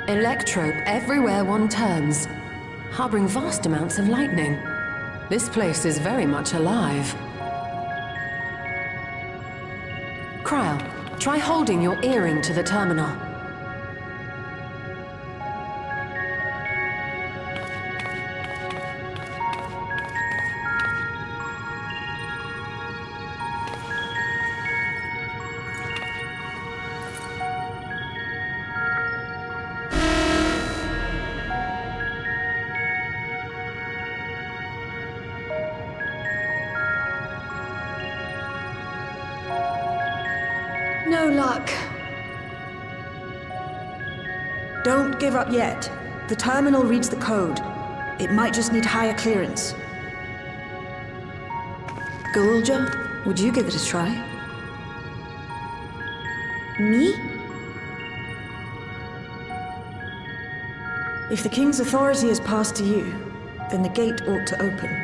Electrope everywhere one turns, harboring vast amounts of lightning. This place is very much alive. Krile, try holding your earring to the terminal. No luck. Don't give up yet. The terminal reads the code. It might just need higher clearance. Gulja, would you give it a try? Me? If the King's authority is passed to you, then the gate ought to open.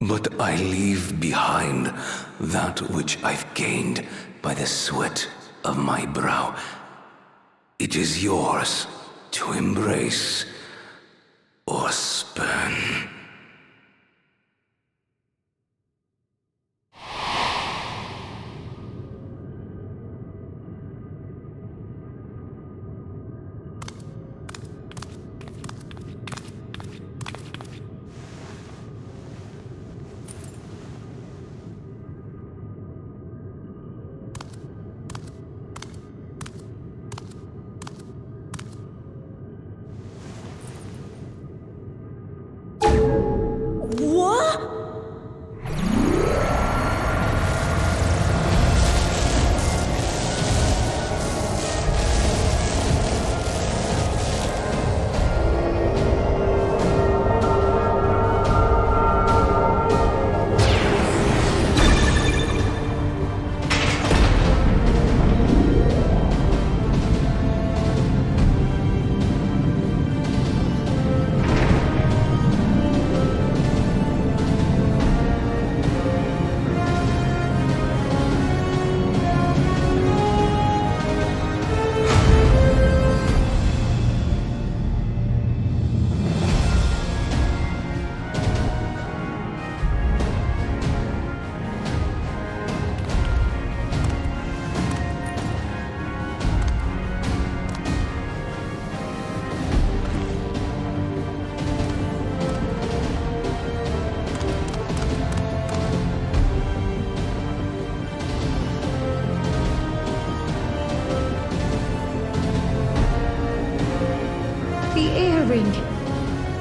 But I leave behind that which I've gained by the sweat of my brow. It is yours to embrace or spurn.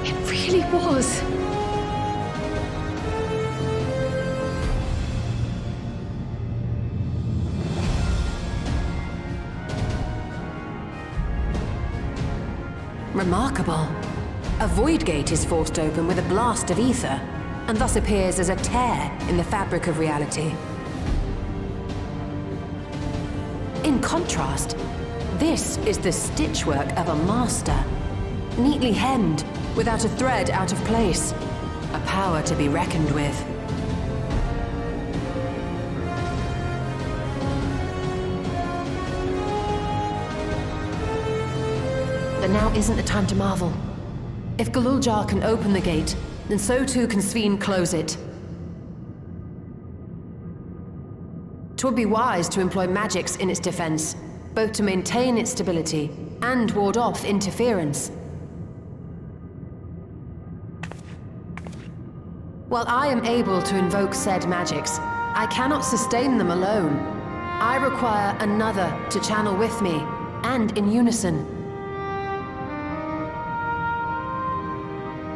It really was. Remarkable. A void gate is forced open with a blast of ether, and thus appears as a tear in the fabric of reality. In contrast, this is the stitchwork of a master. Neatly hemmed, without a thread out of place. A power to be reckoned with. But now isn't the time to marvel. If Gulja can open the gate, then so too can Sveen close it. 'Twould be wise to employ magics in its defense, both to maintain its stability and ward off interference. While I am able to invoke said magics, I cannot sustain them alone. I require another to channel with me, and in unison.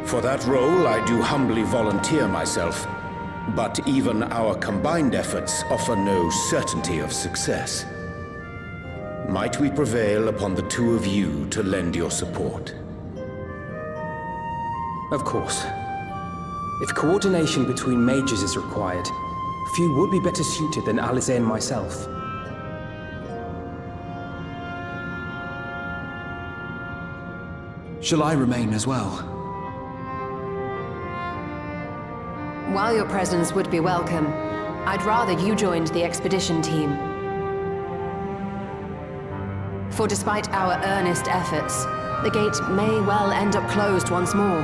For that role, I do humbly volunteer myself. But even our combined efforts offer no certainty of success. Might we prevail upon the two of you to lend your support? Of course. If coordination between mages is required, few would be better suited than Alize and myself. Shall I remain as well? While your presence would be welcome, I'd rather you joined the expedition team. For despite our earnest efforts, the gate may well end up closed once more.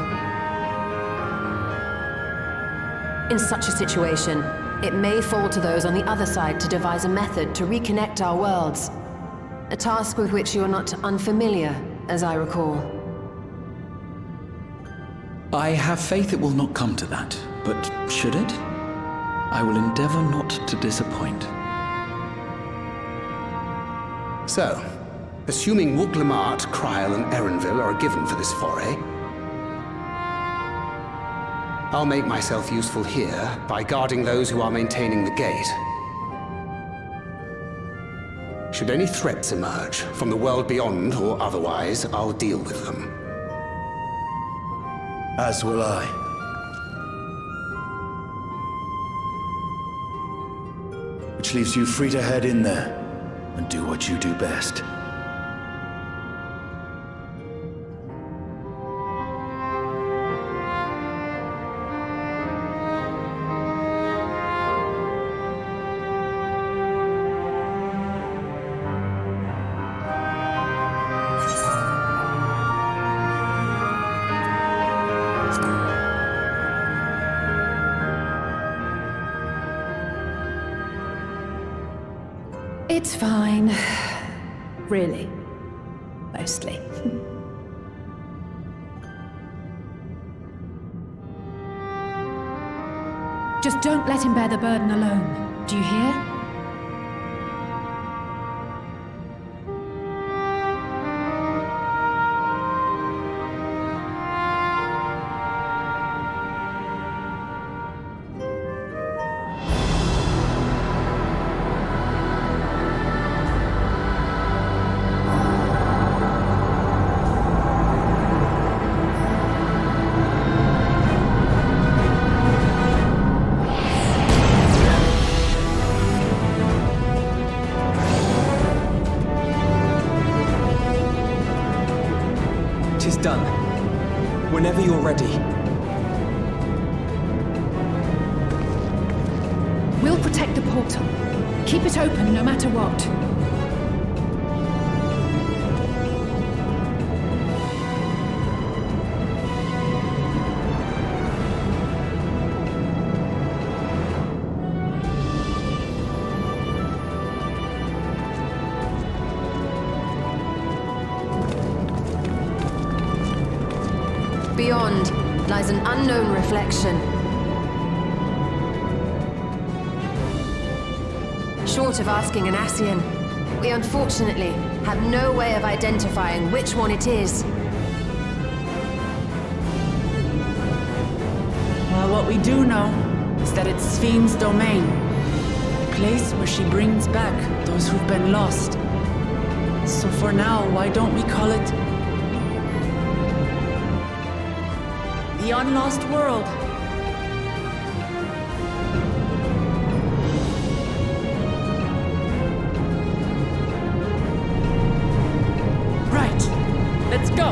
In such a situation, it may fall to those on the other side to devise a method to reconnect our worlds. A task with which you are not unfamiliar, as I recall. I have faith it will not come to that, but should it? I will endeavor not to disappoint. So, assuming Wuk Lamat, Kryl, and Erenville are given for this foray, I'll make myself useful here by guarding those who are maintaining the gate. Should any threats emerge, from the world beyond or otherwise, I'll deal with them. As will I. Which leaves you free to head in there and do what you do best. It's fine. Really. Mostly. Just don't let him bear the burden alone. Do you hear? Done. Whenever you're ready. We'll protect the portal. Keep it open no matter what. Beyond lies an unknown reflection. Short of asking an Ascian, we unfortunately have no way of identifying which one it is. Well, what we do know is that it's Sphne's domain. The place where she brings back those who've been lost. So for now, why don't we call it the Unlost World? Right. Let's go.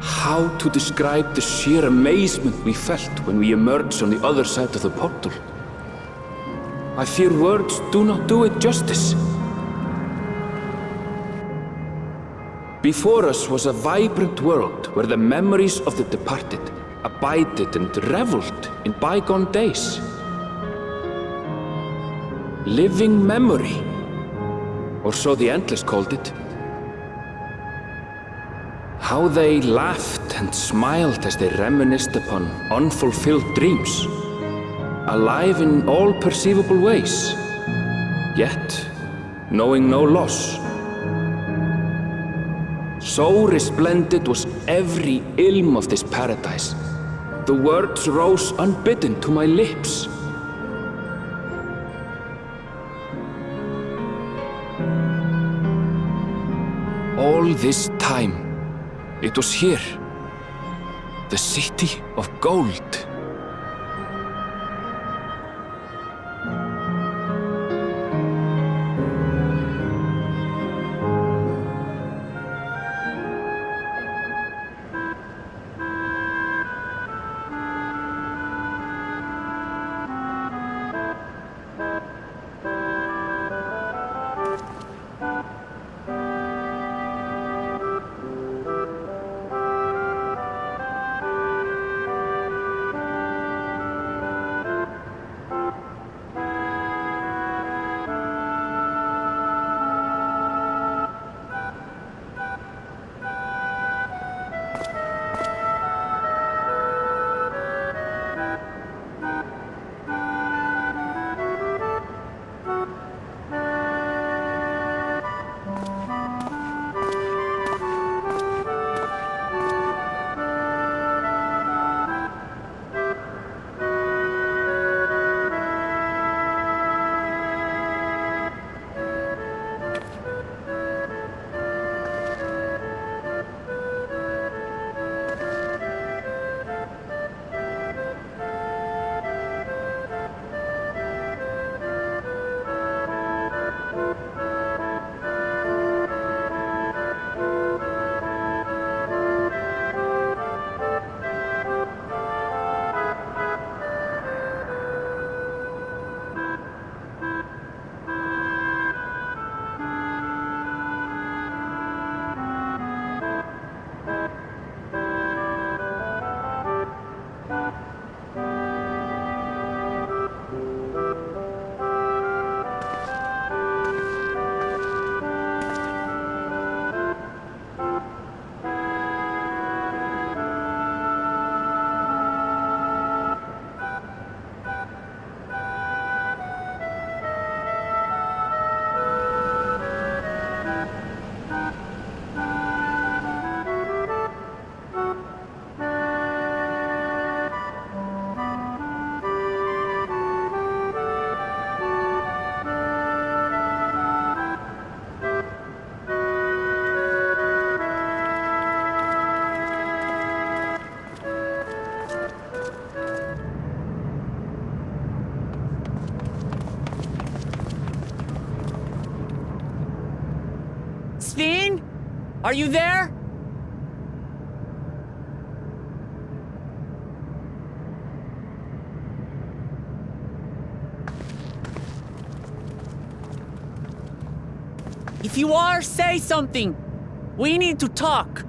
How to describe the sheer amazement we felt when we emerged on the other side of the portal? I fear words do not do it justice. Before us was a vibrant world where the memories of the departed abided and reveled in bygone days. Living memory, or so the Endless called it. How they laughed and smiled as they reminisced upon unfulfilled dreams, alive in all perceivable ways, yet knowing no loss. So resplendent was every ilm of this paradise. The words rose unbidden to my lips. All this time, it was here, the city of gold. Sven? Are you there? If you are, say something. We need to talk.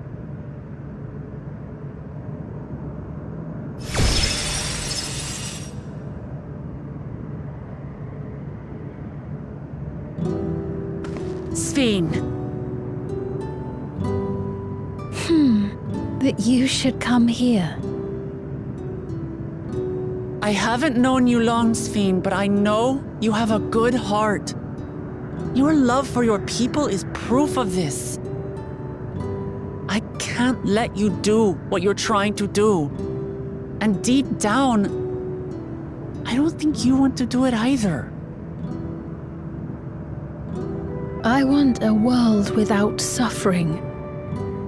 Sven. That you should come here. I haven't known you long, Sven, but I know you have a good heart. Your love for your people is proof of this. I can't let you do what you're trying to do. And deep down, I don't think you want to do it either. I want a world without suffering.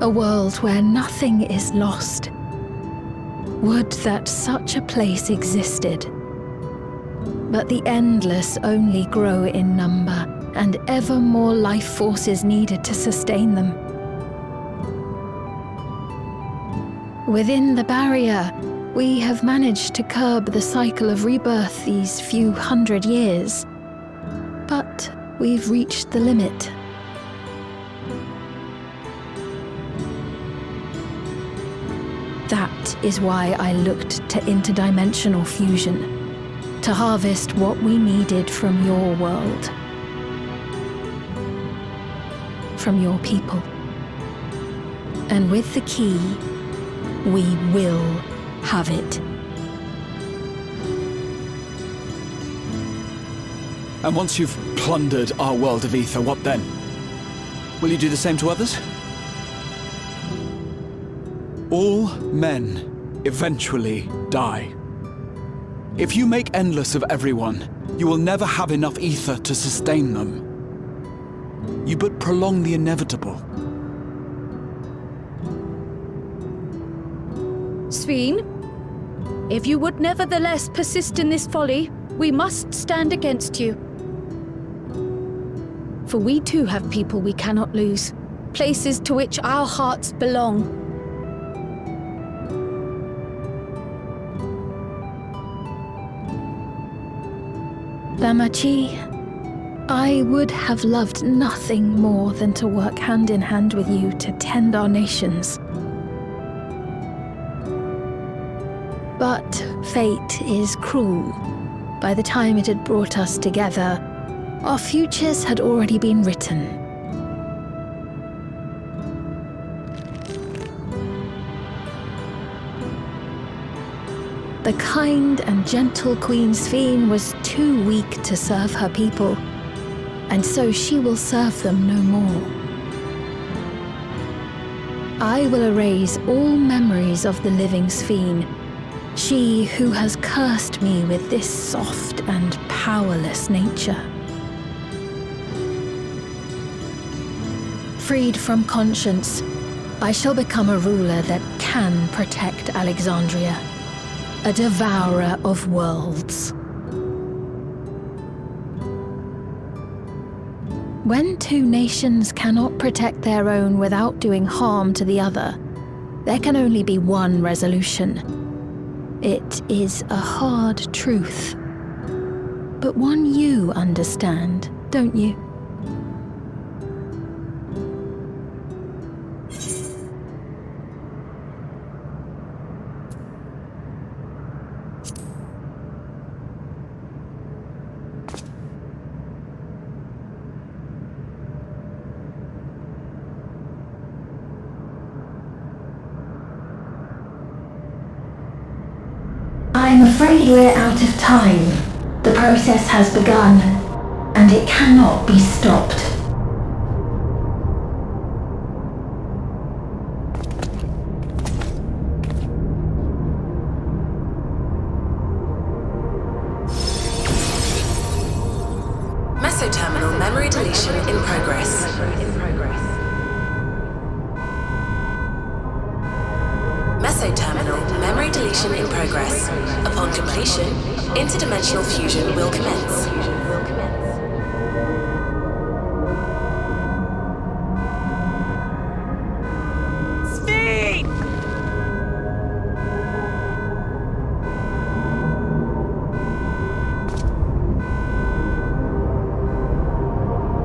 A world where nothing is lost. Would that such a place existed. But the endless only grow in number, and ever more life forces needed to sustain them. Within the barrier, we have managed to curb the cycle of rebirth these few hundred years. But we've reached the limit. That is why I looked to interdimensional fusion, to harvest what we needed from your world, from your people. And with the key, we will have it. And once you've plundered our world of ether, what then? Will you do the same to others? All men eventually die. If you make endless of everyone, you will never have enough ether to sustain them. You but prolong the inevitable. Sveen, if you would nevertheless persist in this folly, we must stand against you. For we too have people we cannot lose, places to which our hearts belong. Lamachi, I would have loved nothing more than to work hand in hand with you to tend our nations. But fate is cruel. By the time it had brought us together, our futures had already been written. The kind and gentle Queen Sveen was too weak to serve her people, and so she will serve them no more. I will erase all memories of the living Sveen, she who has cursed me with this soft and powerless nature. Freed from conscience, I shall become a ruler that can protect Alexandria. A devourer of worlds. When two nations cannot protect their own without doing harm to the other, there can only be one resolution. It is a hard truth, but one you understand, don't you? I'm afraid we're out of time. The process has begun, and it cannot be stopped. Mesoterminal memory deletion in progress. Mesoterminal memory deletion in progress. Upon completion, interdimensional fusion will commence.